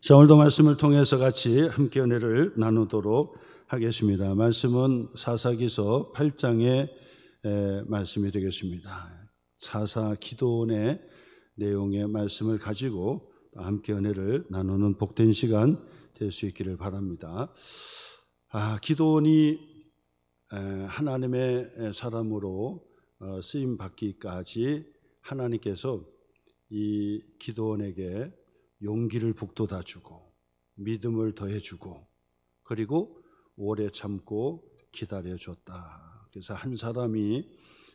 자, 오늘도 말씀을 통해서 같이 함께 은혜를 나누도록 하겠습니다. 말씀은 사사기서 8장의 말씀이 되겠습니다. 사사 기도원의 내용의 말씀을 가지고 함께 은혜를 나누는 복된 시간 될 수 있기를 바랍니다. 기도원이 하나님의 사람으로 쓰임 받기까지 하나님께서 이 기도원에게 용기를 북돋아 주고 믿음을 더해 주고 그리고 오래 참고 기다려 줬다. 그래서 한 사람이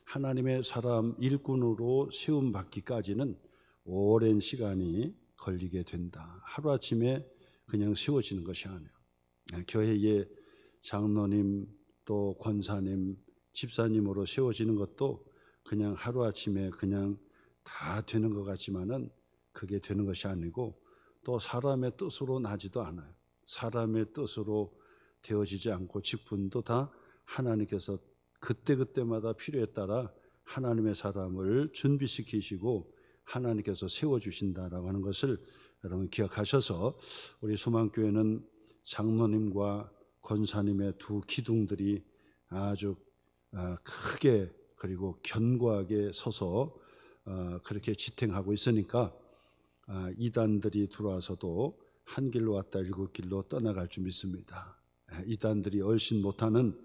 하나님의 사람 일꾼으로 세움 받기까지는 오랜 시간이 걸리게 된다. 하루아침에 그냥 세워지는 것이 아니에요. 교회의 장로님 또 권사님 집사님으로 세워지는 것도 그냥 하루아침에 그냥 다 되는 것 같지만은 그게 되는 것이 아니고 또 사람의 뜻으로 나지도 않아요. 사람의 뜻으로 되어지지 않고 직분도 다 하나님께서 그때그때마다 필요에 따라 하나님의 사람을 준비시키시고 하나님께서 세워주신다라고 하는 것을 여러분 기억하셔서 우리 소망교회는 장로님과 권사님의 두 기둥들이 아주 크게 그리고 견고하게 서서 그렇게 지탱하고 있으니까 이단들이 들어와서도 한 길로 왔다 일곱 길로 떠나갈 줄 믿습니다. 이단들이 얼씬 못하는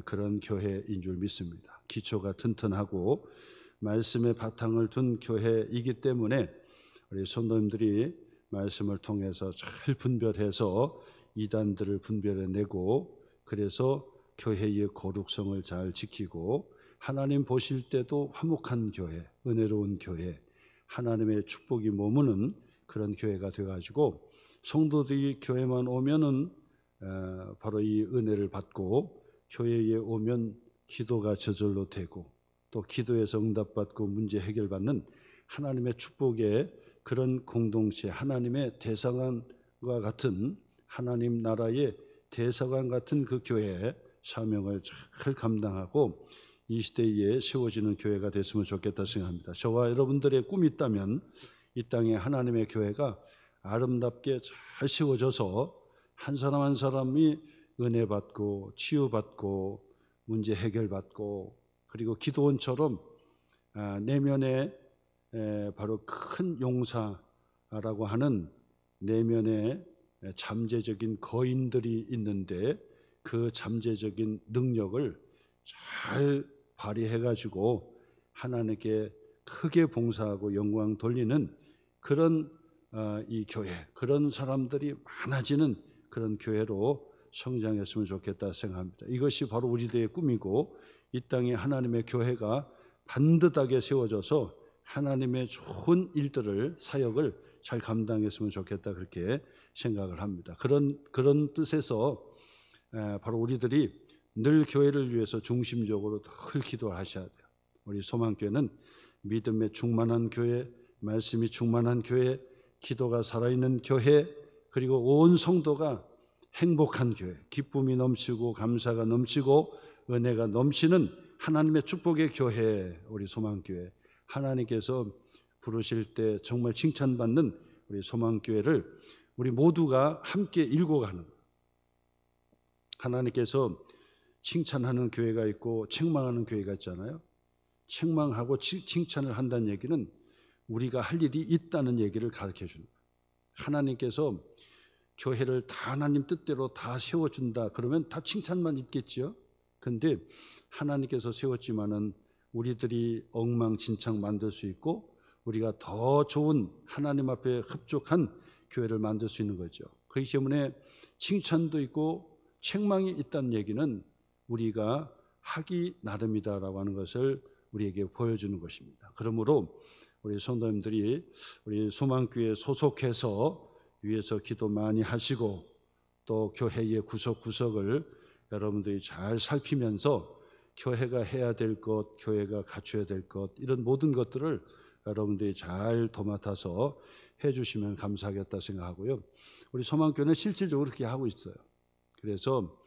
그런 교회인 줄 믿습니다. 기초가 튼튼하고 말씀의 바탕을 둔 교회이기 때문에 우리 성도님들이 말씀을 통해서 잘 분별해서 이단들을 분별해내고 그래서 교회의 거룩성을 잘 지키고 하나님 보실 때도 화목한 교회, 은혜로운 교회, 하나님의 축복이 머무는 그런 교회가 되어가지고 성도들이 교회만 오면은 바로 이 은혜를 받고 교회에 오면 기도가 저절로 되고 또 기도에서 응답받고 문제 해결받는 하나님의 축복의 그런 공동체, 하나님의 대사관과 같은 하나님 나라의 대사관 같은 그 교회의 사명을 잘 감당하고 이 시대에 세워지는 교회가 됐으면 좋겠다 생각합니다. 저와 여러분들의 꿈이 있다면 이 땅에 하나님의 교회가 아름답게 잘 세워져서 한 사람 한 사람이 은혜 받고 치유받고 문제 해결받고 그리고 기도원처럼 내면에 바로 큰 용사라고 하는 내면에 잠재적인 거인들이 있는데 그 잠재적인 능력을 잘 발휘해가지고 하나님께 크게 봉사하고 영광 돌리는 그런 이 교회, 그런 사람들이 많아지는 그런 교회로 성장했으면 좋겠다 생각합니다. 이것이 바로 우리들의 꿈이고 이 땅에 하나님의 교회가 반듯하게 세워져서 하나님의 좋은 일들을 사역을 잘 감당했으면 좋겠다 그렇게 생각을 합니다. 그런 뜻에서 바로 우리들이 늘 교회를 위해서 중심적으로 늘 기도를 하셔야 돼요. 우리 소망교회는 믿음에 충만한 교회, 말씀이 충만한 교회, 기도가 살아있는 교회, 그리고 온 성도가 행복한 교회, 기쁨이 넘치고 감사가 넘치고 은혜가 넘치는 하나님의 축복의 교회, 우리 소망교회. 하나님께서 부르실 때 정말 칭찬받는 우리 소망교회를 우리 모두가 함께 일궈가는, 하나님께서 칭찬하는 교회가 있고 책망하는 교회가 있잖아요. 책망하고 칭찬을 한다는 얘기는 우리가 할 일이 있다는 얘기를 가르쳐 주는 거예요. 하나님께서 교회를 다 하나님 뜻대로 다 세워준다 그러면 다 칭찬만 있겠지요. 그런데 하나님께서 세웠지만은 우리들이 엉망진창 만들 수 있고 우리가 더 좋은 하나님 앞에 흡족한 교회를 만들 수 있는 거죠. 그렇기 때문에 칭찬도 있고 책망이 있다는 얘기는 우리가 하기 나름이다라고 하는 것을 우리에게 보여주는 것입니다. 그러므로 우리 성도님들이 우리 소망교회에 소속해서 위에서 기도 많이 하시고 또 교회의 구석구석을 여러분들이 잘 살피면서 교회가 해야 될 것, 교회가 갖춰야 될 것, 이런 모든 것들을 여러분들이 잘 도맡아서 해주시면 감사하겠다 생각하고요. 우리 소망교회는 실질적으로 그렇게 하고 있어요. 그래서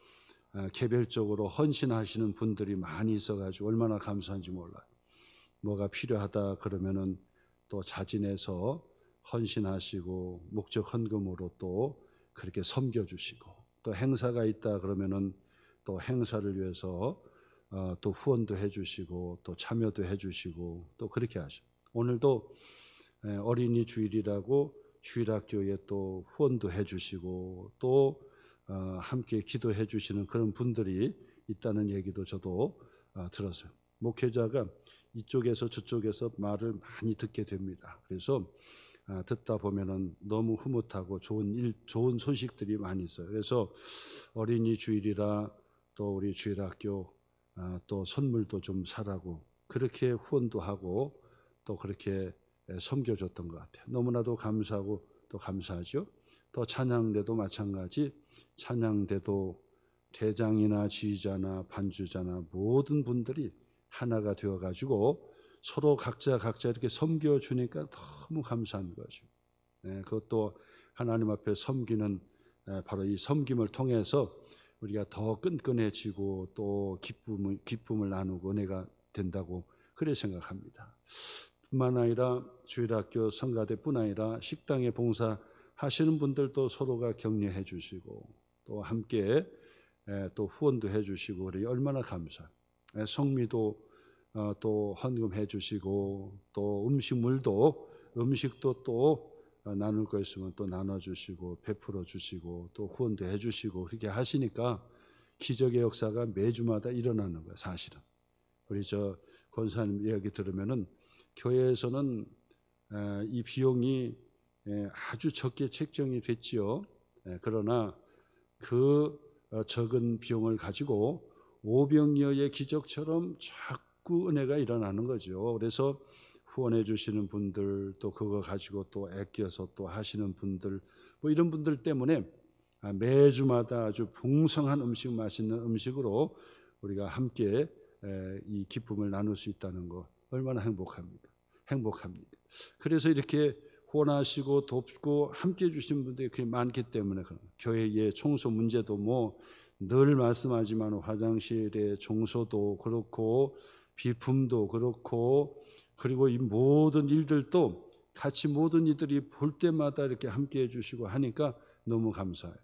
개별적으로 헌신하시는 분들이 많이 있어가지고 얼마나 감사한지 몰라요. 뭐가 필요하다 그러면은 또 자진해서 헌신하시고 목적 헌금으로 또 그렇게 섬겨주시고, 또 행사가 있다 그러면은 또 행사를 위해서 또 후원도 해주시고 또 참여도 해주시고 또 그렇게 하셔. 오늘도 어린이 주일이라고 주일학교에 또 후원도 해주시고 또 함께 기도해 주시는 그런 분들이 있다는 얘기도 저도 들었어요. 목회자가 이쪽에서 저쪽에서 말을 많이 듣게 됩니다. 그래서 듣다 보면은 너무 흐뭇하고 좋은 소식들이 많이 있어요. 그래서 어린이 주일이라 또 우리 주일학교 또 선물도 좀 사라고 그렇게 후원도 하고 또 그렇게 섬겨줬던 것 같아요. 너무나도 감사하고 또 감사하죠. 또 찬양대도 마찬가지. 찬양대도 대장이나 지휘자나 반주자나 모든 분들이 하나가 되어가지고 서로 각자 이렇게 섬겨주니까 너무 감사한 거죠. 그것도 하나님 앞에 섬기는 바로 이 섬김을 통해서 우리가 더 끈끈해지고 또 기쁨을 나누고 은혜가 된다고 그래 생각합니다. 뿐만 아니라 주일학교 성가대뿐 아니라 식당에 봉사하시는 분들도 서로가 격려해 주시고 또 함께 또 후원도 해 주시고 그래 얼마나 감사해요. 성미도 또 헌금해 주시고 또 음식도 또 나눌 거 있으면 또 나눠주시고 베풀어 주시고 또 후원도 해주시고 그렇게 하시니까 기적의 역사가 매주마다 일어나는 거예요. 사실은 우리 저 권사님 이야기 들으면은 교회에서는 이 비용이 아주 적게 책정이 됐지요. 그러나 그 적은 비용을 가지고 오병이어의 기적처럼 자꾸 은혜가 일어나는 거죠. 그래서 후원해 주시는 분들 또 그거 가지고 또 아껴서 또 하시는 분들 뭐 이런 분들 때문에 매주마다 아주 풍성한 음식, 맛있는 음식으로 우리가 함께 이 기쁨을 나눌 수 있다는 거 얼마나 행복합니다. 그래서 이렇게 후원하시고 돕고 함께 해주시는 분들이 그렇게 많기 때문에 교회의 청소 문제도 뭐 늘 말씀하지만 화장실의 청소도 그렇고 비품도 그렇고 그리고 이 모든 일들도 같이 모든 이들이 볼 때마다 이렇게 함께 해주시고 하니까 너무 감사해요.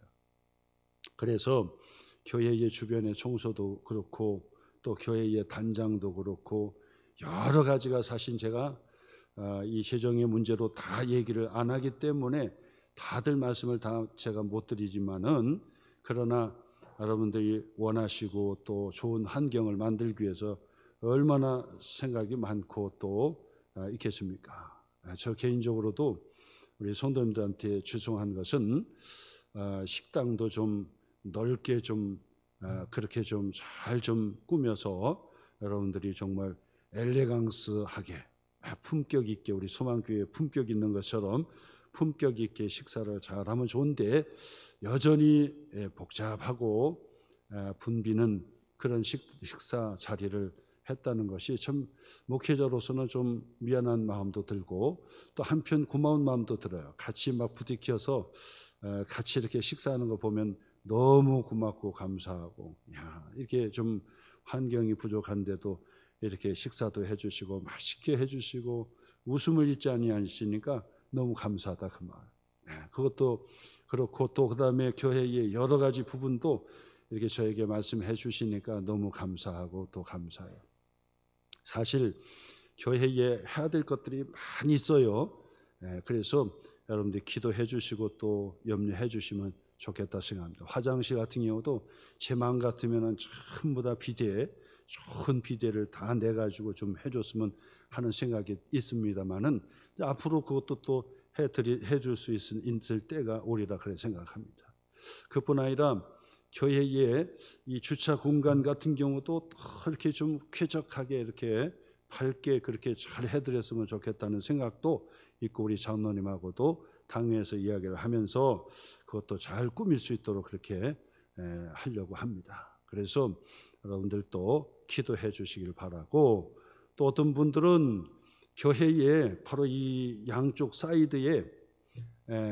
그래서 교회의 주변의 청소도 그렇고 또 교회의 단장도 그렇고 여러 가지가 사실 제가 이 재정의 문제로 다 얘기를 안 하기 때문에 다들 말씀을 다 제가 못 드리지만은 그러나 여러분들이 원하시고 또 좋은 환경을 만들기 위해서 얼마나 생각이 많고 또 있겠습니까? 저 개인적으로도 우리 성도님들한테 죄송한 것은 식당도 좀 넓게 좀 그렇게 좀 잘 좀 꾸며서 여러분들이 정말 엘레강스하게 품격 있게 우리 소망교회 품격 있는 것처럼 품격 있게 식사를 잘하면 좋은데 여전히 복잡하고 붐비는 그런 식사 자리를 했다는 것이 참 목회자로서는 좀 미안한 마음도 들고 또 한편 고마운 마음도 들어요. 같이 막 부딪혀서 같이 이렇게 식사하는 거 보면 너무 고맙고 감사하고 이렇게 좀 환경이 부족한데도 이렇게 식사도 해주시고 맛있게 해주시고 웃음을 잊지 아니하시니까 너무 감사하다 그 말. 그것도 그렇고 또 그다음에 교회의 여러 가지 부분도 이렇게 저에게 말씀해 주시니까 너무 감사하고 또 감사해요. 사실 교회에 해야 될 것들이 많이 있어요. 그래서 여러분들이 기도해 주시고 또 염려해 주시면 좋겠다 생각합니다. 화장실 같은 경우도 제 마음 같으면 전부 다 좋은 비데를 다 내가지고 좀 해줬으면 하는 생각이 있습니다만은 앞으로 그것도 또 해줄 수 있을 때가 오리라 그래 생각합니다. 그뿐 아니라 교회의 이 주차 공간 같은 경우도 이렇게 좀 쾌적하게 이렇게 밝게 그렇게 잘 해드렸으면 좋겠다는 생각도 있고 우리 장로님하고도 당회에서 이야기를 하면서 그것도 잘 꾸밀 수 있도록 그렇게 하려고 합니다. 그래서 여러분들도 기도해 주시길 바라고 또 어떤 분들은 교회에 바로 이 양쪽 사이드에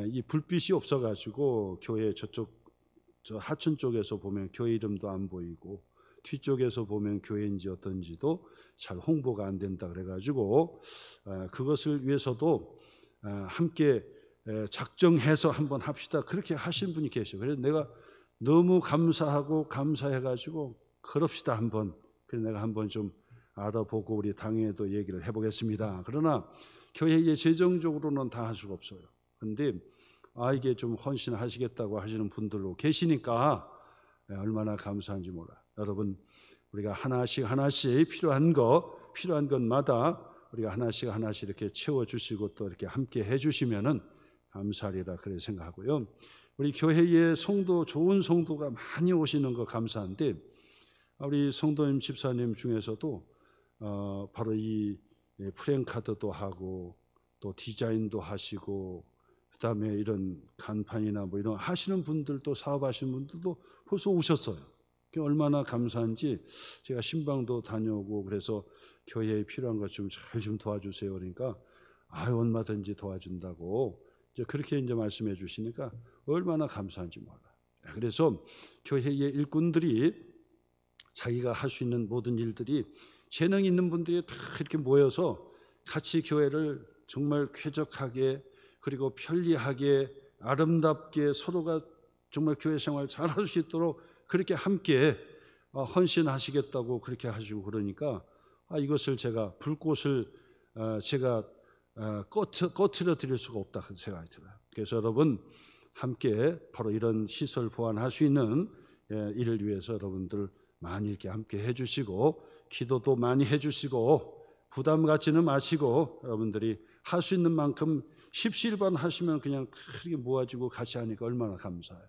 이 불빛이 없어가지고 교회 저 하천 쪽에서 보면 교회 이름도 안 보이고 뒤쪽에서 보면 교회인지 어떤지도 잘 홍보가 안 된다 그래가지고 그것을 위해서도 함께 작정해서 한번 합시다. 그렇게 하신 분이 계셔요. 그래서 내가 너무 감사하고 감사해가지고 그럽시다 한번. 그래서 내가 한번 좀 알아보고 우리 당에도 얘기를 해보겠습니다. 그러나 교회에 재정적으로는 다 할 수가 없어요. 그런데 이게 좀 헌신하시겠다고 하시는 분들로 계시니까 얼마나 감사한지 몰라. 여러분, 우리가 하나씩 필요한 것마다 우리가 하나씩 이렇게 채워주시고 또 이렇게 함께 해주시면은 감사하리라 그렇게 생각하고요. 우리 교회에 좋은 성도가 많이 오시는 거 감사한데, 우리 성도님 집사님 중에서도 바로 이 프랭카드도 하고 또 디자인도 하시고 그다음에 이런 간판이나 뭐 이런 하시는 분들도, 사업하시는 분들도 벌써 오셨어요. 얼마나 감사한지. 제가 신방도 다녀오고 그래서 교회에 필요한 것 좀 잘 좀 도와주세요. 그러니까 얼마든지 도와준다고 이제 그렇게 이제 말씀해 주시니까 얼마나 감사한지 몰라. 그래서 교회의 일꾼들이 자기가 할 수 있는 모든 일들이, 재능 있는 분들이 다 이렇게 모여서 같이 교회를 정말 쾌적하게, 그리고 편리하게, 아름답게 서로가 정말 교회 생활 잘 할 수 있도록 그렇게 함께 헌신하시겠다고 그렇게 하시고 그러니까 이것을 제가 불꽃을 제가 꺼트려 드릴 수가 없다 그 생각이 들어요. 그래서 여러분 함께 바로 이런 시설 보완할 수 있는 일을 위해서 여러분들 많이 이렇게 함께 해주시고 기도도 많이 해주시고 부담 갖지는 마시고 여러분들이 할 수 있는 만큼 십시일반 하시면 그냥 크게 모아지고 같이 하니까 얼마나 감사해요.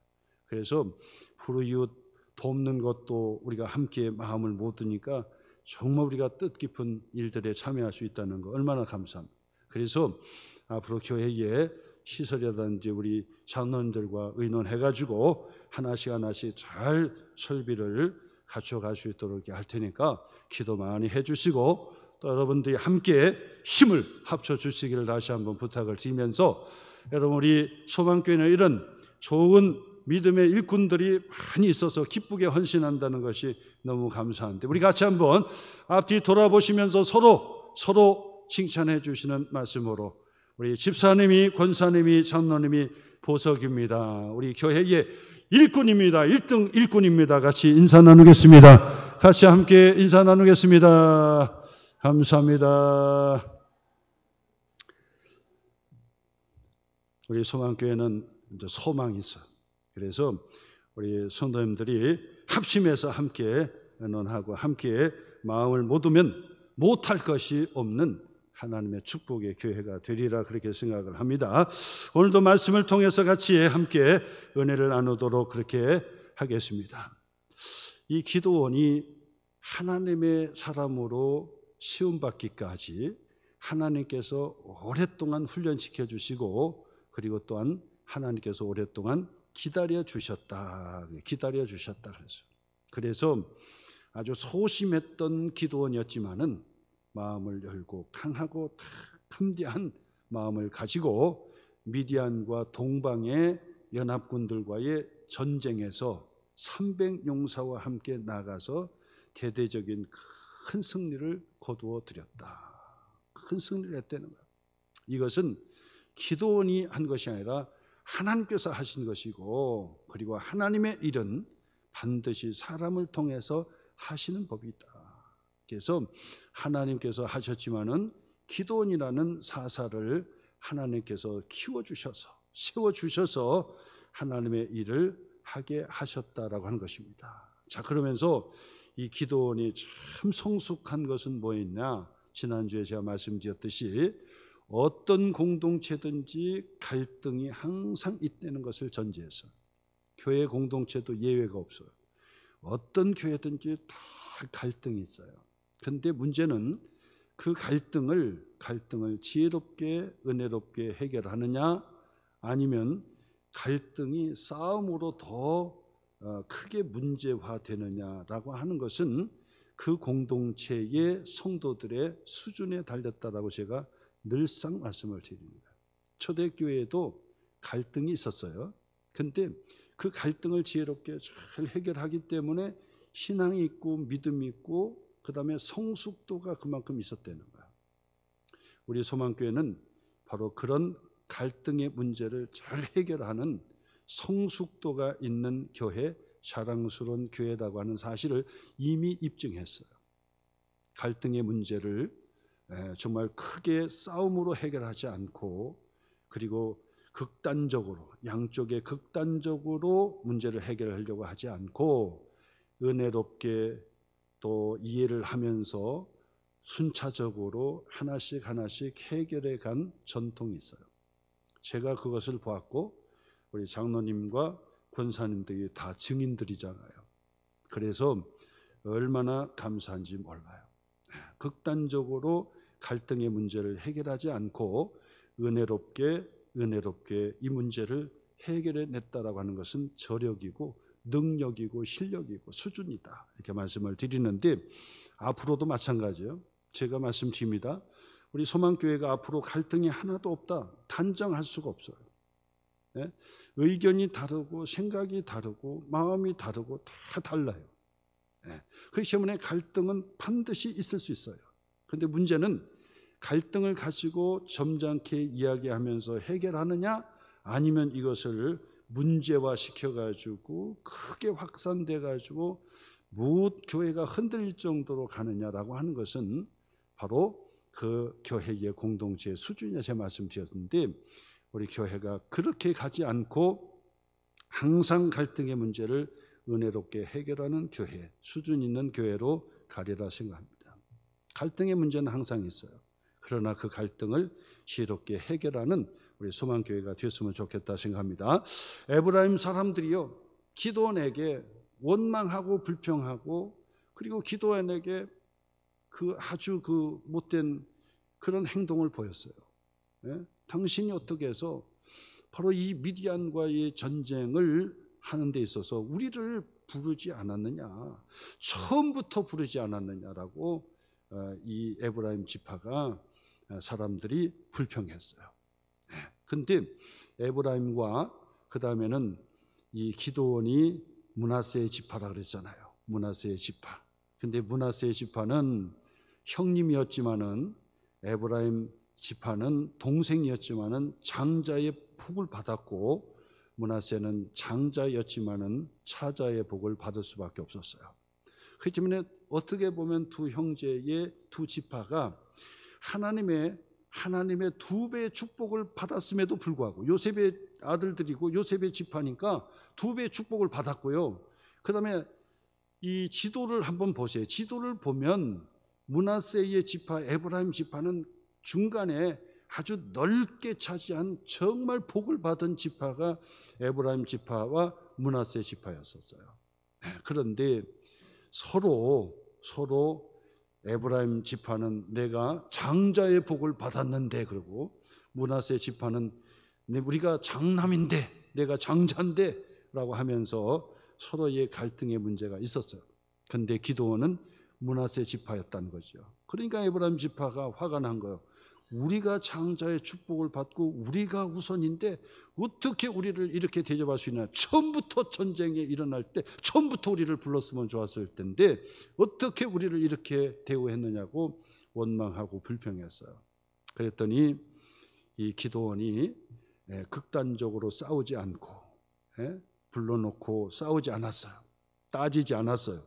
그래서 불우이웃 돕는 것도 우리가 함께 마음을 모으니까 정말 우리가 뜻깊은 일들에 참여할 수 있다는 거 얼마나 감사합니다. 그래서 앞으로 교회에 시설이라든지 우리 장로님들과 의논해가지고 하나씩 잘 설비를 갖춰갈 수 있도록 이렇게 할 테니까 기도 많이 해주시고 또 여러분들이 함께 힘을 합쳐주시기를 다시 한번 부탁을 드리면서, 여러분 우리 소망교회는 이런 좋은 믿음의 일꾼들이 많이 있어서 기쁘게 헌신한다는 것이 너무 감사한데, 우리 같이 한번 앞뒤 돌아보시면서 서로 칭찬해 주시는 말씀으로 우리 집사님이, 권사님이, 장로님이 보석입니다. 우리 교회의 일꾼입니다. 1등 일꾼입니다. 같이 인사 나누겠습니다. 같이 함께 인사 나누겠습니다. 감사합니다. 우리 소망교회는 이제 소망이 있어. 그래서 우리 성도님들이 합심해서 함께 의논하고 함께 마음을 모으면 못할 것이 없는 하나님의 축복의 교회가 되리라 그렇게 생각을 합니다. 오늘도 말씀을 통해서 같이 함께 은혜를 나누도록 그렇게 하겠습니다. 이 기도원이 하나님의 사람으로 시험받기까지 하나님께서 오랫동안 훈련시켜 주시고, 그리고 또한 하나님께서 오랫동안 기다려 주셨다. 그래서 아주 소심했던 기도원이었지만은 마음을 열고 강하고 담대한 마음을 가지고 미디안과 동방의 연합군들과의 전쟁에서 300용사와 함께 나가서 대대적인 큰 승리를 거두어 드렸다. 큰 승리를 했다는 거야. 이것은 기도원이 한 것이 아니라 하나님께서 하신 것이고, 그리고 하나님의 일은 반드시 사람을 통해서 하시는 법이 있다. 그래서 하나님께서 하셨지만은 기도원이라는 사사를 하나님께서 키워주셔서 세워주셔서 하나님의 일을 하게 하셨다라고 하는 것입니다. 자, 그러면서 이 기도원이 참 성숙한 것은 뭐였냐? 지난주에 제가 말씀드렸듯이 어떤 공동체든지 갈등이 항상 있다는 것을 전제해서, 교회 공동체도 예외가 없어요. 어떤 교회든지 다 갈등이 있어요. 그런데 문제는 그 갈등을 지혜롭게 은혜롭게 해결하느냐, 아니면 갈등이 싸움으로 더 크게 문제화되느냐라고 하는 것은 그 공동체의 성도들의 수준에 달렸다라고 제가 늘상 말씀을 드립니다. 초대교회에도 갈등이 있었어요. 그런데 그 갈등을 지혜롭게 잘 해결하기 때문에 신앙이 있고 믿음이 있고 그 다음에 성숙도가 그만큼 있었다는 거야. 우리 소망교회는 바로 그런 갈등의 문제를 잘 해결하는 성숙도가 있는 교회, 자랑스러운 교회라고 하는 사실을 이미 입증했어요. 갈등의 문제를 정말 크게 싸움으로 해결하지 않고, 그리고 극단적으로, 양쪽에 극단적으로 문제를 해결하려고 하지 않고 은혜롭게 또 이해를 하면서 순차적으로 하나씩 하나씩 해결해 간 전통이 있어요. 제가 그것을 보았고 우리 장로님과 권사님들이 다 증인들이잖아요. 그래서 얼마나 감사한지 몰라요. 극단적으로 갈등의 문제를 해결하지 않고 은혜롭게 이 문제를 해결해 냈다라고 하는 것은 저력이고 능력이고 실력이고 수준이다, 이렇게 말씀을 드리는데, 앞으로도 마찬가지예요. 제가 말씀드립니다. 우리 소망교회가 앞으로 갈등이 하나도 없다, 단정할 수가 없어요. 의견이 다르고 생각이 다르고 마음이 다르고 다 달라요. 그렇기 때문에 갈등은 반드시 있을 수 있어요. 그런데 문제는 갈등을 가지고 점잖게 이야기하면서 해결하느냐, 아니면 이것을 문제화 시켜가지고 크게 확산돼가지고 교회가 흔들릴 정도로 가느냐라고 하는 것은 바로 그 교회의 공동체의 수준이라 제가 말씀드렸는데, 우리 교회가 그렇게 가지 않고 항상 갈등의 문제를 은혜롭게 해결하는 교회, 수준 있는 교회로 가리라 생각합니다. 갈등의 문제는 항상 있어요. 그러나 그 갈등을 지혜롭게 해결하는 우리 소망교회가 됐으면 좋겠다 생각합니다. 에브라임 사람들이요, 기드온에게 원망하고 불평하고, 그리고 기드온에게 아주 못된 그런 행동을 보였어요. 당신이 어떻게 해서 바로 이 미디안과의 전쟁을 하는 데 있어서 우리를 부르지 않았느냐, 처음부터 부르지 않았느냐라고 이 에브라임 지파가 사람들이 불평했어요. 그런데 에브라임과 그 다음에는 이 기드온이 므낫세의 지파라 그랬잖아요. 므낫세의 지파. 근데 므낫세의 지파는 형님이었지만은, 에브라임 지파는 동생이었지만은 장자의 복을 받았고, 므낫세는 장자였지만은 차자의 복을 받을 수밖에 없었어요. 그렇기 때문에 어떻게 보면 두 형제의 두 지파가 하나님의 2배의 축복을 받았음에도 불구하고, 요셉의 아들들이고 요셉의 지파니까 2배의 축복을 받았고요. 그 다음에 이 지도를 한번 보세요. 지도를 보면 므낫세의 지파, 에브라임 지파는 중간에 아주 넓게 차지한 정말 복을 받은 지파가 에브라임 지파와 므낫세 지파였었어요. 그런데 서로 에브라임 지파는 내가 장자의 복을 받았는데, 그리고 므낫세 지파는 우리가 장남인데, 내가 장자인데 라고 하면서 서로의 갈등의 문제가 있었어요. 그런데 기드온은 므낫세 지파였다는 거죠. 그러니까 에브라임 지파가 화가 난 거예요. 우리가 장자의 축복을 받고 우리가 우선인데 어떻게 우리를 이렇게 대접할 수 있냐. 처음부터 전쟁이 일어날 때 처음부터 우리를 불렀으면 좋았을 텐데 어떻게 우리를 이렇게 대우했느냐고 원망하고 불평했어요. 그랬더니 이 기드온이 극단적으로 싸우지 않고, 불러놓고 싸우지 않았어요. 따지지 않았어요.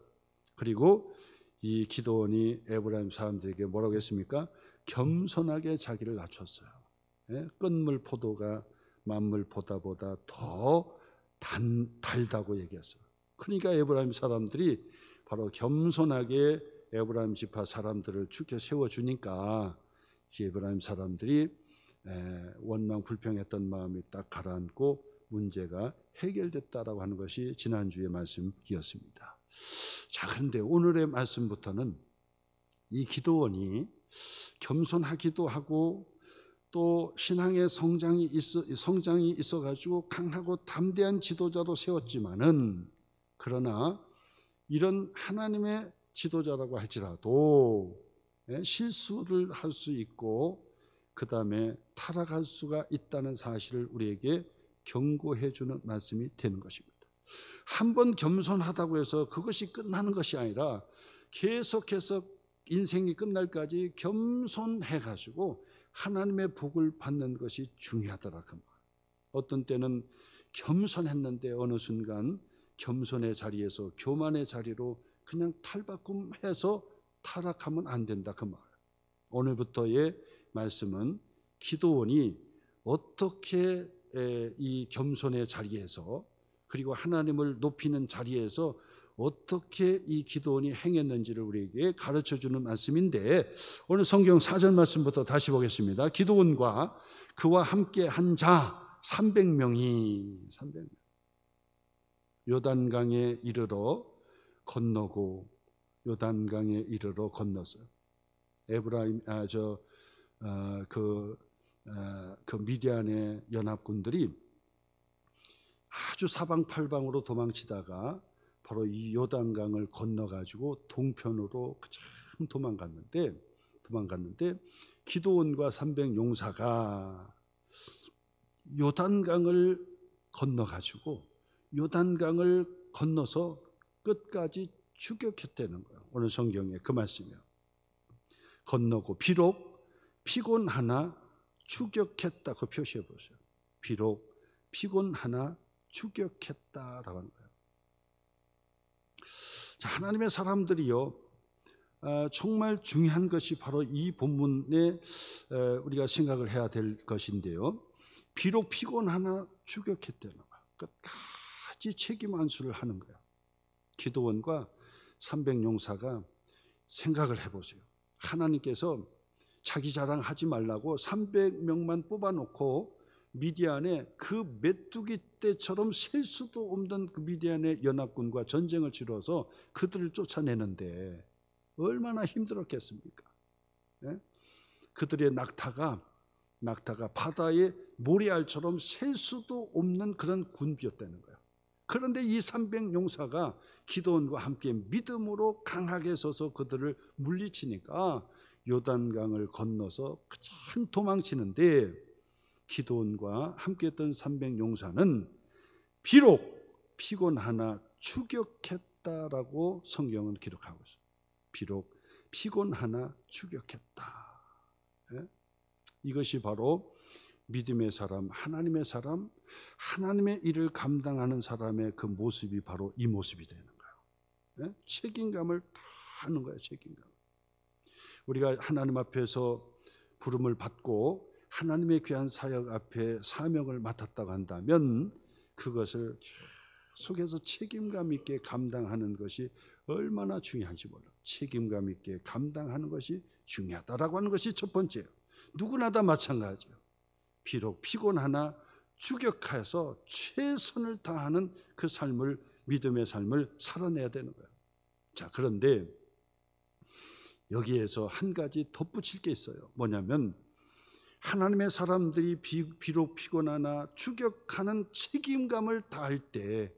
그리고 이 기드온이 에브라임 사람들에게 뭐라고 했습니까? 겸손하게 자기를 낮췄어요. 끈물 포도가 만물 포도보다 더 달다고 얘기했어요. 그러니까 에브라임 사람들이 바로 겸손하게 에브라임 지파 사람들을 축켜 세워주니까 에브라임 사람들이 원망 불평했던 마음이 딱 가라앉고 문제가 해결됐다라고 하는 것이 지난주의 말씀이었습니다. 자, 그런데 오늘의 말씀부터는 이 기드온이 겸손하기도 하고 또 신앙의 성장이 있어가지고 강하고 담대한 지도자로 세웠지만은, 그러나 이런 하나님의 지도자라고 할지라도 실수를 할 수 있고 그 다음에 타락할 수가 있다는 사실을 우리에게 경고해 주는 말씀이 되는 것입니다. 한번 겸손하다고 해서 그것이 끝나는 것이 아니라 계속해서 인생이 끝날까지 겸손해가지고 하나님의 복을 받는 것이 중요하더라 그 말. 어떤 때는 겸손했는데 어느 순간 겸손의 자리에서 교만의 자리로 그냥 탈바꿈해서 타락하면 안 된다 그 말. 오늘부터의 말씀은 기도원이 어떻게 이 겸손의 자리에서 그리고 하나님을 높이는 자리에서 어떻게 이 기도원이 행했는지를 우리에게 가르쳐주는 말씀인데, 오늘 성경 4절 말씀부터 다시 보겠습니다. 기도원과 그와 함께 한 자 300명이 요단강에 이르러 건너고 요단강에 이르러 건넜어요. 그 미디안의 연합군들이 아주 사방팔방으로 도망치다가 바로 이 요단강을 건너가지고 동편으로 그참 도망갔는데 기드온과 300용사가 요단강을 건너가지고 요단강을 건너서 끝까지 추격했다는 거예요. 오늘 성경에 그 말씀이에요. 건너고 비록 피곤하나 추격했다고 표시해 보세요. 비록 피곤하나 추격했다라고 하는 거예요. 자, 하나님의 사람들이요, 정말 중요한 것이 바로 이 본문에 우리가 생각을 해야 될 것인데요. 비록 피곤하나 추격했다는 거예요. 끝까지 책임 안수를 하는 거예요. 기드온과 300용사가 생각을 해보세요. 하나님께서 자기 자랑하지 말라고 300명만 뽑아놓고 미디안의 그 메뚜기 떼처럼 셀 수도 없는 그 미디안의 연합군과 전쟁을 치러서 그들을 쫓아내는데 얼마나 힘들었겠습니까? 예? 그들의 낙타가 바다의 모래알처럼 셀 수도 없는 그런 군비였다는 거예요. 그런데 이 300용사가 기드온과 함께 믿음으로 강하게 서서 그들을 물리치니까 요단강을 건너서 그냥 도망치는데, 기드온과 함께했던 300용사는 비록 피곤하나 추격했다라고 성경은 기록하고 있어요. 비록 피곤하나 추격했다. 예? 이것이 바로 믿음의 사람, 하나님의 사람, 하나님의 일을 감당하는 사람의 그 모습이 바로 이 모습이 되는 거예요. 예? 책임감을 다 하는 거예요. 책임감. 우리가 하나님 앞에서 부름을 받고 하나님의 귀한 사역 앞에 사명을 맡았다고 한다면 그것을 계속해서 책임감 있게 감당하는 것이 얼마나 중요한지 몰라요. 책임감 있게 감당하는 것이 중요하다라고 하는 것이 첫 번째예요. 누구나 다 마찬가지예요. 비록 피곤하나 추격해서 최선을 다하는 그 삶을, 믿음의 삶을 살아내야 되는 거예요. 자, 그런데 여기에서 한 가지 덧붙일 게 있어요. 뭐냐면 하나님의 사람들이 비록 피곤하나 추격하는 책임감을 다할 때,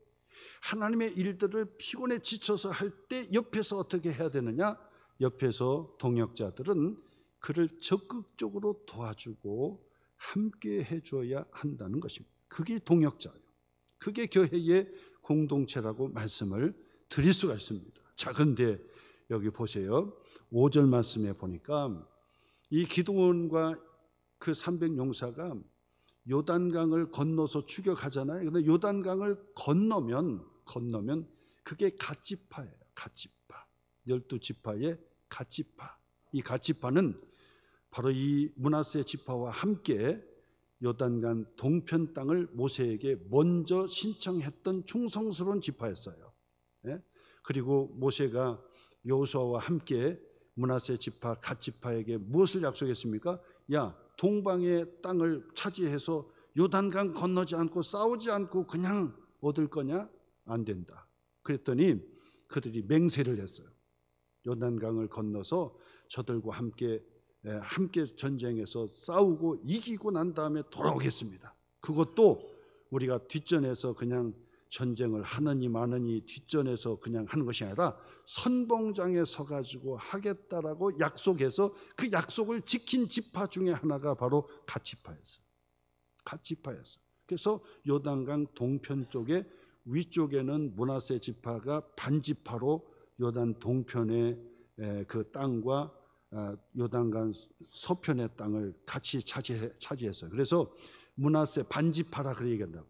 하나님의 일들을 피곤에 지쳐서 할 때 옆에서 어떻게 해야 되느냐? 옆에서 동역자들은 그를 적극적으로 도와주고 함께 해줘야 한다는 것입니다. 그게 동역자예요. 그게 교회의 공동체라고 말씀을 드릴 수가 있습니다. 자, 그런데 여기 보세요. 5절 말씀에 보니까 이 기드온과 그 300용사가 요단강을 건너서 추격하잖아요. 그런데 요단강을 건너면 그게 갓지파예요. 갓지파. 12지파의 갓지파. 이 갓지파는 바로 이 므낫세 지파와 함께 요단강 동편 땅을 모세에게 먼저 신청했던 충성스러운 지파였어요. 예? 그리고 모세가 여호수아와 함께 므낫세 지파 갓지파에게 무엇을 약속했습니까? 야, 동방의 땅을 차지해서 요단강 건너지 않고 싸우지 않고 그냥 얻을 거냐? 안 된다. 그랬더니 그들이 맹세를 했어요. 요단강을 건너서 저들과 함께 전쟁에서 싸우고 이기고 난 다음에 돌아오겠습니다. 그것도 우리가 뒷전에서 그냥 전쟁을 하느니 마느니 뒷전에서 그냥 하는 것이 아니라 선봉장에 서가지고 하겠다라고 약속해서 그 약속을 지킨 지파 중에 하나가 바로 갓지파였어요. 그래서 요단강 동편 쪽에 위쪽에는 므낫세 지파가 반지파로 요단 동편의 그 땅과 요단강 서편의 땅을 같이 차지했어요. 그래서 므낫세 반지파라 그렇게 얘기한다고.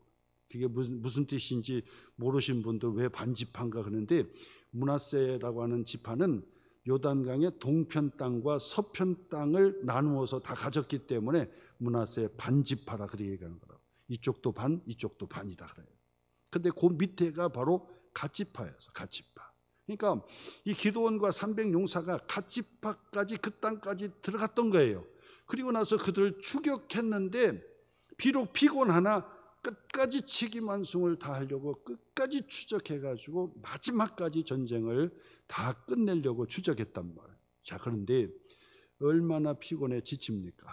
그게 무슨 뜻인지 모르신 분들 왜 반지파인가 그러는데, 므낫세라고 하는 지파는 요단강의 동편 땅과 서편 땅을 나누어서 다 가졌기 때문에 므낫세 반지파라 그렇게 얘기하는 거라고. 이쪽도 반, 이쪽도 반이다 그래요. 근데 그 밑에가 바로 갓지파였어. 갓지파. 그러니까 이 기드온과 300용사가 갓지파까지 그 땅까지 들어갔던 거예요. 그리고 나서 그들을 추격했는데 비록 피곤하나 끝까지 책임완송을 다하려고 끝까지 추적해가지고 마지막까지 전쟁을 다 끝내려고 추적했단 말이에요. 자, 그런데 얼마나 피곤해 지칩니까?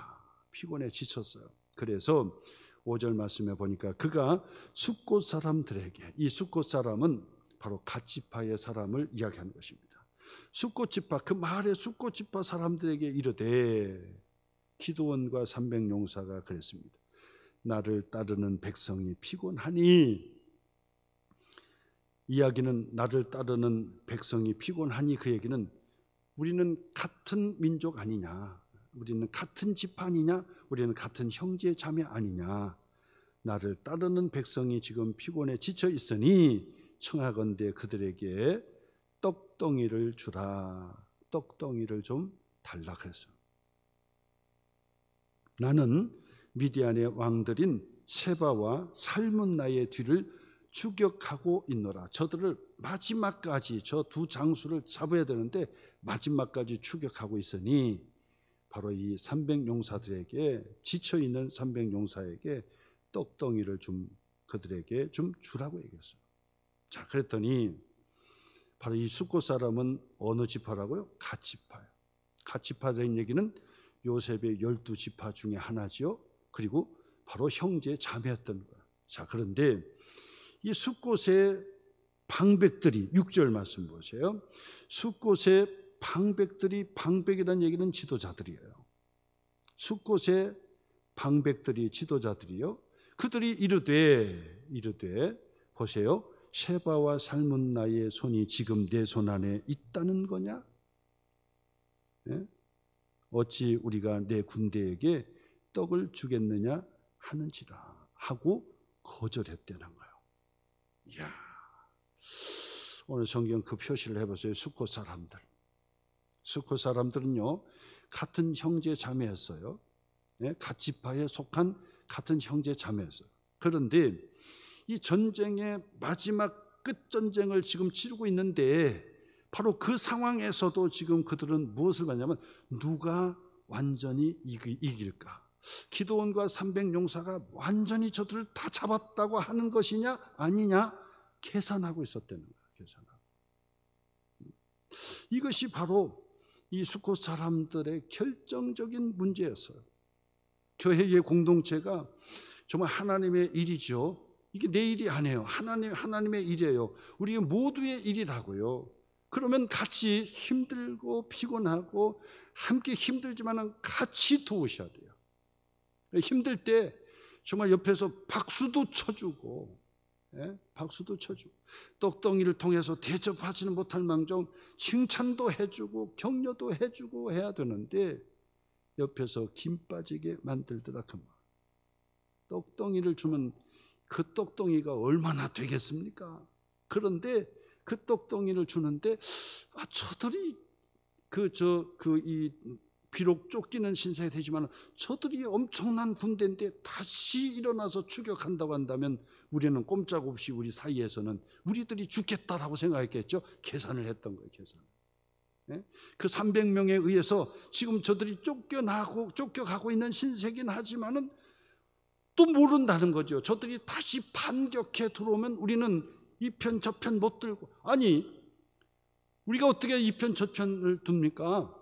피곤해 지쳤어요. 그래서 5절 말씀에 보니까 그가 숫곳 사람들에게, 이 숫곳 사람은 바로 갓지파의 사람을 이야기하는 것입니다. 숫곳 지파, 그 마을의 숫곳 지파 사람들에게 이르되, 기드온과 300용사가 그랬습니다. 나를 따르는 백성이 피곤하니, 이야기는 나를 따르는 백성이 피곤하니, 그 얘기는 우리는 같은 민족 아니냐, 우리는 같은 지파 아니냐, 우리는 같은 형제 자매 아니냐, 나를 따르는 백성이 지금 피곤해 지쳐 있으니 청하건대 그들에게 떡덩이를 주라. 떡덩이를 좀 달라 그랬어요. 나는 미디안의 왕들인 세바와 살문나의 뒤를 추격하고 있노라. 저들을 마지막까지, 저 두 장수를 잡아야 되는데 마지막까지 추격하고 있으니, 바로 이 300용사들에게, 지쳐있는 300용사에게 떡덩이를 좀 그들에게 좀 주라고 얘기했어요. 자, 그랬더니 바로 이 숫곳 사람은 어느 지파라고요? 갓지파예요. 갓지파라는 얘기는 요셉의 12지파 중에 하나죠. 그리고 바로 형제 자매였던 거예요. 자, 그런데 이 숫곳의 방백들이, 6절 말씀 보세요. 숫곳의 방백들이, 방백이라는 얘기는 지도자들이에요. 숫곳의 방백들이 지도자들이요. 그들이 이르되 보세요. 세바와 살문나의 손이 지금 내 손 안에 있다는 거냐? 네? 어찌 우리가 내 군대에게 떡을 주겠느냐 하는지라 하고 거절했다는 거예요. 이야, 오늘 성경 그 표시를 해보세요. 숫곳 사람들. 숫곳 사람들은요, 같은 형제 자매였어요. 네? 갓지파에 속한 같은 형제 자매였어요. 그런데 이 전쟁의 마지막 끝전쟁을 지금 치르고 있는데, 바로 그 상황에서도 지금 그들은 무엇을 받냐면, 누가 완전히 이길까? 기드온과 300용사가 완전히 저들을 다 잡았다고 하는 것이냐 아니냐 계산하고 있었다는 거예요. 계산하고. 이것이 바로 이 숫곳 사람들의 결정적인 문제였어요. 교회의 공동체가 정말 하나님의 일이죠. 이게 내 일이 아니에요. 하나님의 일이에요. 우리 모두의 일이라고요. 그러면 같이 힘들고 피곤하고 함께 힘들지만 같이 도우셔야 돼요. 힘들 때 정말 옆에서 박수도 쳐주고, 박수도 쳐주고, 떡덩이를 통해서 대접하지는 못할 망정 칭찬도 해주고 격려도 해주고 해야 되는데, 옆에서 김 빠지게 만들더라 그 말. 떡덩이를 주면 그 떡덩이가 얼마나 되겠습니까? 그런데 그 떡덩이를 주는데, 저들이 비록 쫓기는 신세가 되지만 저들이 엄청난 군대인데 다시 일어나서 추격한다고 한다면 우리는 꼼짝없이 우리 사이에서는 우리들이 죽겠다라고 생각했겠죠. 계산을 했던 거예요. 계산. 그 300명에 의해서 지금 저들이 쫓겨가고 있는 신세긴 하지만은 또 모른다는 거죠. 저들이 다시 반격해 들어오면 우리는 이 편 저 편 못 들고, 아니 우리가 어떻게 이 편 저 편을 둡니까?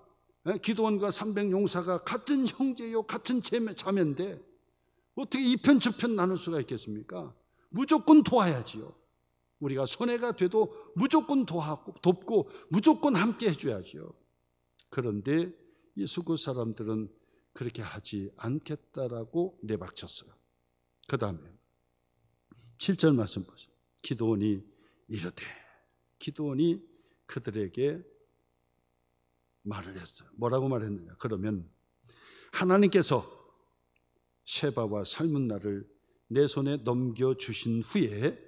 기드온과 300용사가 같은 형제요 같은 자매인데 어떻게 이 편 저 편 나눌 수가 있겠습니까? 무조건 도와야지요. 우리가 손해가 돼도 무조건 돕고 무조건 함께 해줘야죠. 그런데 이 숫곳 사람들은 그렇게 하지 않겠다라고 내박쳤어요. 그 다음에 7절 말씀 보세요. 기드온이 이르되, 기드온이 그들에게 말을 했어요. 뭐라고 말했느냐? 그러면 하나님께서 셰바와 살문나를 내 손에 넘겨주신 후에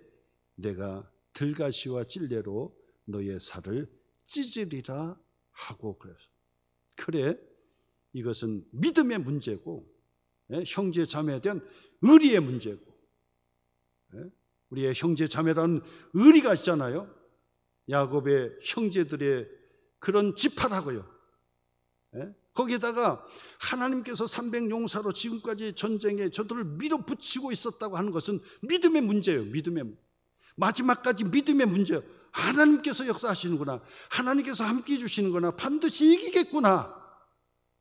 내가 들가시와 찔레로 너의 살을 찢으리라 하고 그랬어요. 그래, 이것은 믿음의 문제고, 형제 자매에 대한 의리의 문제고, 우리의 형제 자매라는 의리가 있잖아요. 야곱의 형제들의 그런 지파라고요. 거기에다가 하나님께서 300용사로 지금까지 전쟁에 저들을 밀어붙이고 있었다고 하는 것은 믿음의 문제예요. 마지막까지 믿음의 문제예요. 하나님께서 역사하시는구나, 하나님께서 함께 해주시는구나, 반드시 이기겠구나.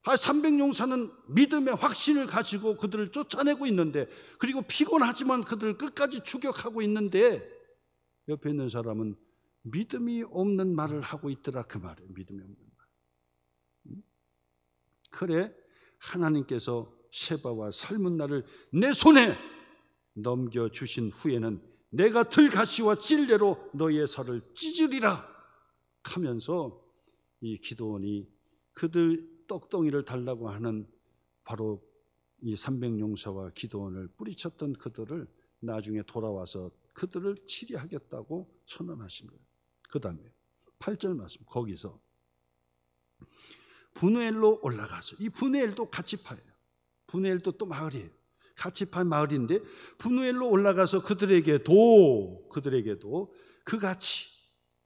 300용사는 믿음의 확신을 가지고 그들을 쫓아내고 있는데, 그리고 피곤하지만 그들을 끝까지 추격하고 있는데, 옆에 있는 사람은 믿음이 없는 말을 하고 있더라, 그 말이에요. 믿음이 없는 말. 그래, 하나님께서 셰바와 살문나를 내 손에 넘겨주신 후에는 내가 들가시와 찔레로 너의 살을 찢으리라 하면서 이 기드온이 그들 떡덩이를 달라고 하는 바로 이 300용사와 기드온을 뿌리쳤던 그들을 나중에 돌아와서 그들을 치리하겠다고 선언하신 거예요. 그 다음에 8절 말씀, 거기서 분우엘로 올라가서, 이 분우엘도 가치파예요. 분우엘도 또 마을이에요. 가치파 마을인데 분우엘로 올라가서 그들에게도 그같이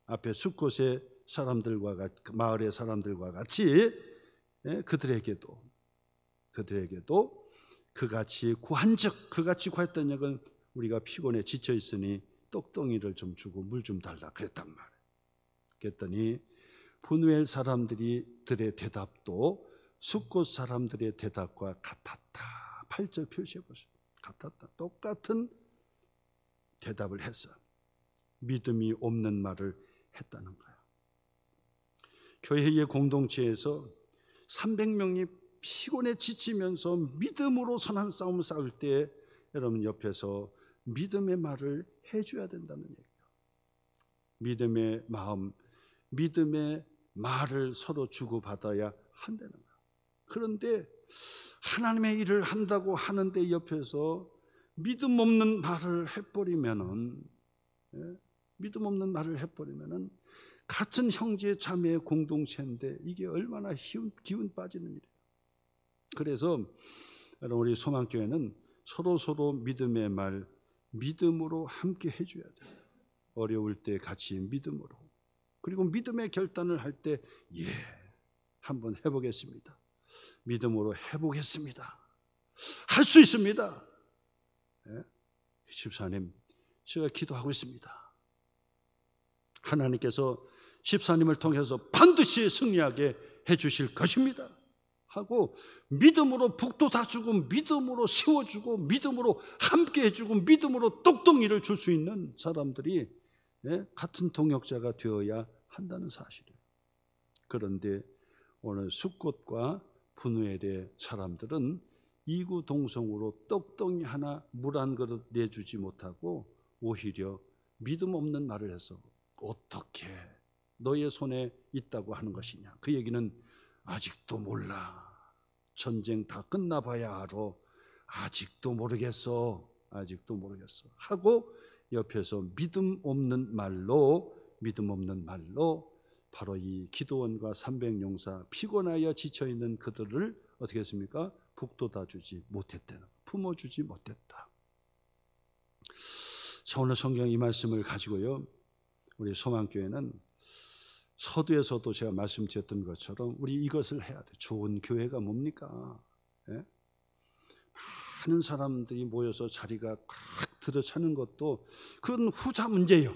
앞에 숫곳의 사람들과 마을의 사람들과 같이 그들에게도 그같이 구한적, 그같이 구했던 역은 우리가 피곤해 지쳐 있으니 떡덩이를 좀 주고 물 좀 달라 그랬단 말이에요. 그랬더니 분우엘 사람들의 대답도 숫곳 사람들의 대답과 같았다. 8절 표시해 보세요. 같았다. 똑같은 대답을 했어요. 믿음이 없는 말을 했다는 거예요. 교회의 공동체에서 300명이 피곤해 지치면서 믿음으로 선한 싸움을 싸울 때 여러분 옆에서 믿음의 말을 해줘야 된다는 얘기예요. 믿음의 마음, 믿음의 말을 서로 주고받아야 한다는 거예요. 그런데 하나님의 일을 한다고 하는데 옆에서 믿음 없는 말을 해버리면은, 같은 형제 자매의 공동체인데 이게 얼마나 기운 빠지는 일이에요. 그래서 여러분, 우리 소망교회는 서로 믿음의 말, 믿음으로 함께 해줘야 돼요. 어려울 때 같이 믿음으로, 그리고 믿음의 결단을 할 때 한번 해보겠습니다, 믿음으로 해보겠습니다, 할 수 있습니다. 집사님, 제가 기도하고 있습니다. 하나님께서 집사님을 통해서 반드시 승리하게 해주실 것입니다 하고 믿음으로 북도 다 주고, 믿음으로 세워주고, 믿음으로 함께 해주고, 믿음으로 똑똑이를 줄 수 있는 사람들이 같은 동역자가 되어야 한다는 사실이에요. 그런데 오늘 숫곳과 분우엘의 사람들은 이구동성으로 떡덩이 하나, 물 한 그릇 내주지 못하고 오히려 믿음 없는 말을 해서 어떻게 너의 손에 있다고 하는 것이냐. 그 얘기는 아직도 몰라, 전쟁 다 끝나봐야 알아, 아직도 모르겠어 하고 옆에서 믿음 없는 말로 바로 이 기드온과 300용사, 피곤하여 지쳐있는 그들을 어떻게 했습니까? 북돋아 주지 못했다는, 품어주지 못했다. 자, 오늘 성경 이 말씀을 가지고요, 우리 소망교회는 서두에서도 제가 말씀드렸던 것처럼 우리 이것을 해야 돼요. 좋은 교회가 뭡니까? 많은 사람들이 모여서 자리가 꽉 들어차는 것도 그건 후자 문제예요.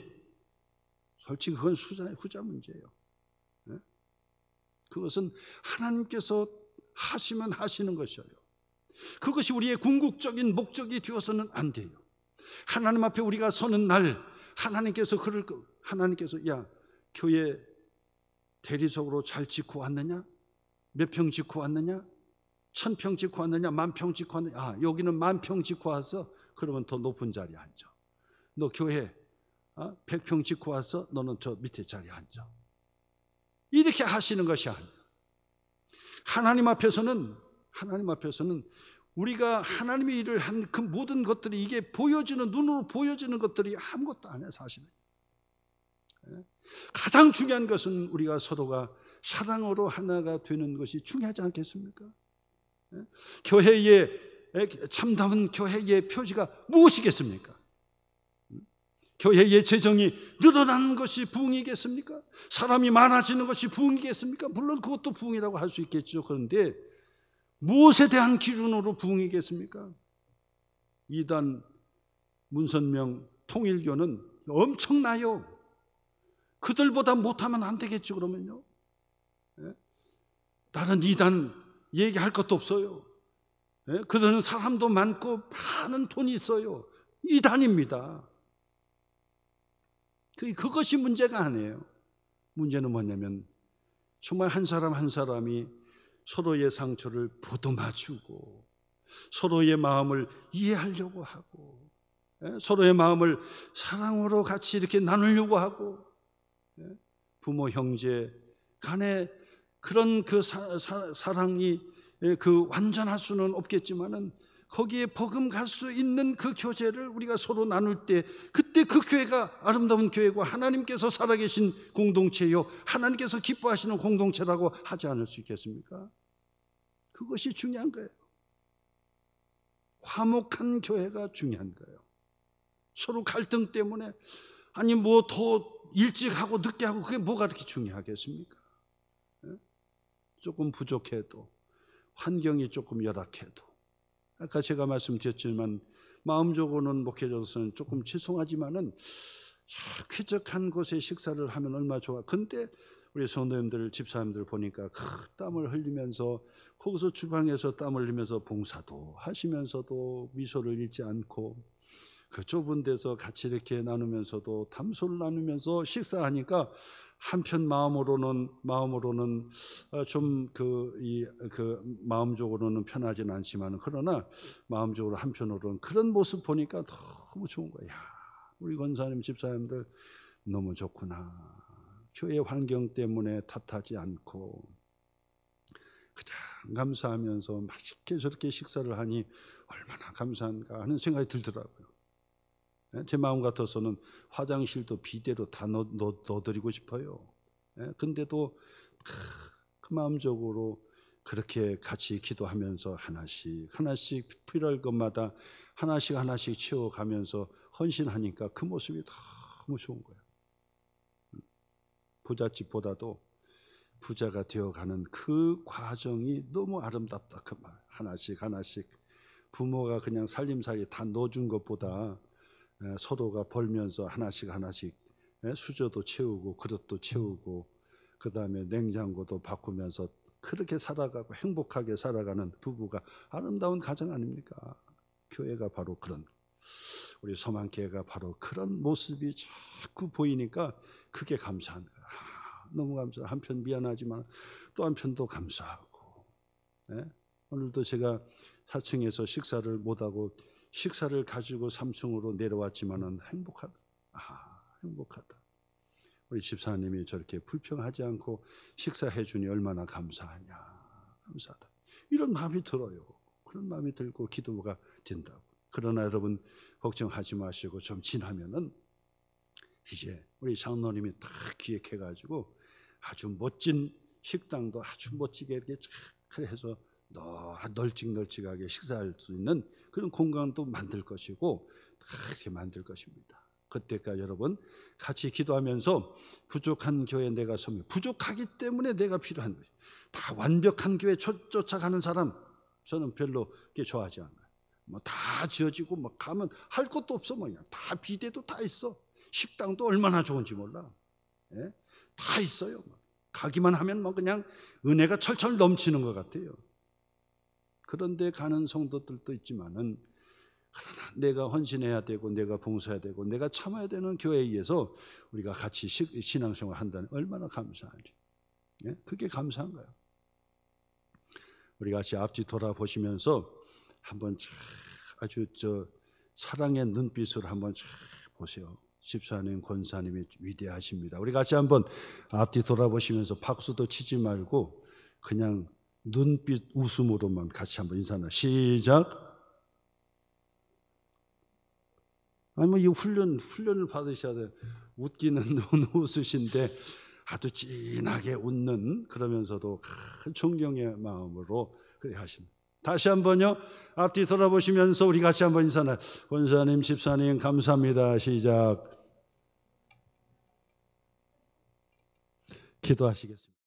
솔직히 그건 후자 문제예요. 그것은 하나님께서 하시면 하시는 것이에요. 그것이 우리의 궁극적인 목적이 되어서는 안 돼요. 하나님 앞에 우리가 서는 날 하나님께서 야, 교회 대리석으로 잘 짓고 왔느냐? 몇 평 짓고 왔느냐? 1000평 짓고 왔느냐? 10,000평 짓고 왔느냐? 여기는 10,000평 짓고 왔어? 그러면 더 높은 자리에 앉아. 너 교회 100평 짓고 왔어? 너는 저 밑에 자리에 앉아. 이렇게 하시는 것이 아니에요. 하나님 앞에서는 우리가 하나님의 일을 한 그 모든 것들이 이게 보여지는, 눈으로 보여지는 것들이 아무것도 아니에요, 사실은. 가장 중요한 것은 우리가 서로가 사랑으로 하나가 되는 것이 중요하지 않겠습니까? 교회의, 참다운 교회의 표지가 무엇이겠습니까? 교회의 재정이 늘어나는 것이 부흥이겠습니까? 사람이 많아지는 것이 부흥이겠습니까? 물론 그것도 부흥이라고 할 수 있겠죠. 그런데 무엇에 대한 기준으로 부흥이겠습니까? 이단, 문선명, 통일교는 엄청나요. 그들보다 못하면 안 되겠죠. 그러면요, 다른 이단 얘기할 것도 없어요. 그들은 사람도 많고 많은 돈이 있어요. 이단입니다. 그것이 문제가 아니에요. 문제는 뭐냐면 정말 한 사람 한 사람이 서로의 상처를 보듬어주고 서로의 마음을 이해하려고 하고 서로의 마음을 사랑으로 같이 이렇게 나누려고 하고, 부모 형제 간에 그런 그 사랑이 그 완전할 수는 없겠지만은 거기에 버금갈 수 있는 그 교제를 우리가 서로 나눌 때, 그때 그 교회가 아름다운 교회고 하나님께서 살아계신 공동체요, 하나님께서 기뻐하시는 공동체라고 하지 않을 수 있겠습니까? 그것이 중요한 거예요. 화목한 교회가 중요한 거예요. 서로 갈등 때문에 아니 뭐 더 일찍 하고 늦게 하고 그게 뭐가 그렇게 중요하겠습니까? 조금 부족해도, 환경이 조금 열악해도, 아까 제가 말씀드렸지만 마음적으로는 목회자로서는 조금 죄송하지만은 쾌적한 곳에 식사를 하면 얼마나 좋아. 근데 우리 성도님들, 집사님들 보니까 땀을 흘리면서 거기서 주방에서 땀을 흘리면서 봉사도 하시면서도 미소를 잃지 않고 그 좁은 데서 같이 이렇게 나누면서도 담소를 나누면서 식사하니까 한편 마음으로는 좀 마음적으로는 편하지는 않지만, 그러나 마음적으로 한편으로는 그런 모습 보니까 너무 좋은 거야. 우리 권사님, 집사님들 너무 좋구나. 교회 환경 때문에 탓하지 않고 그냥 감사하면서 맛있게 저렇게 식사를 하니 얼마나 감사한가 하는 생각이 들더라고요. 제 마음 같아서는 화장실도 비대로 다 넣어드리고 싶어요. 근데도 그 마음적으로 그렇게 같이 기도하면서 하나씩 필요할 것마다 하나씩 채워가면서 헌신하니까 그 모습이 너무 좋은 거예요. 부잣집보다도 부자가 되어가는 그 과정이 너무 아름답다. 그 말. 하나씩 부모가 그냥 살림살이 다 넣어준 것보다 서로가 벌면서 하나씩 수저도 채우고 그릇도 채우고 그 다음에 냉장고도 바꾸면서 그렇게 살아가고 행복하게 살아가는 부부가 아름다운 가정 아닙니까? 교회가 바로 그런, 우리 서만교회가 바로 그런 모습이 자꾸 보이니까 그게 감사한 거야. 너무 감사. 한편 미안하지만 또 한편도 감사하고. 오늘도 제가 4층에서 식사를 못하고 식사를 가지고 3층으로 내려왔지만은 행복하다. 행복하다. 우리 집사님이 저렇게 불평하지 않고 식사해 주니 얼마나 감사하냐. 감사하다. 이런 마음이 들어요. 그런 마음이 들고 기도가 된다고. 그러나 여러분 걱정하지 마시고 좀 지나면은 이제 우리 장로님이 딱 기획해 가지고 아주 멋진 식당도 아주 멋지게 이렇게 잘 해서 널찍널찍하게 식사할 수 있는 그런 공간도 만들 것이고 그렇게 만들 것입니다. 그때까지 여러분 같이 기도하면서 부족한 교회 내가 섬겨, 부족하기 때문에 내가 필요한 거예요. 다 완벽한 교회 쫓아가는 사람 저는 별로 그렇게 좋아하지 않아요. 뭐 다 지어지고 뭐 가면 할 것도 없어. 뭐냐, 다 비대도 다 있어. 식당도 얼마나 좋은지 몰라. 다 있어요. 가기만 하면 뭐 그냥 은혜가 철철 넘치는 것 같아요. 그런데 가는 성도들도 있지만은, 그러나 내가 헌신해야 되고 내가 봉사해야 되고 내가 참아야 되는 교회에 의해서 우리가 같이 신앙생활을 한다는 얼마나 감사하지. 그게 감사한 거예요. 우리 같이 앞뒤 돌아보시면서 한번 아주 사랑의 눈빛으로 한번 보세요. 집사님, 권사님이 위대하십니다. 우리 같이 한번 앞뒤 돌아보시면서 박수도 치지 말고 그냥 눈빛 웃음으로만 같이 한번 인사나. 시작. 아니 뭐 이 훈련을 받으셔야 돼요. 웃기는 눈 웃으신데 아주 진하게 웃는, 그러면서도 큰 존경의 마음으로 그래 하십니다. 다시 한번요. 앞뒤 돌아보시면서 우리 같이 한번 인사나. 권사님, 집사님 감사합니다. 시작. 기도하시겠습니다.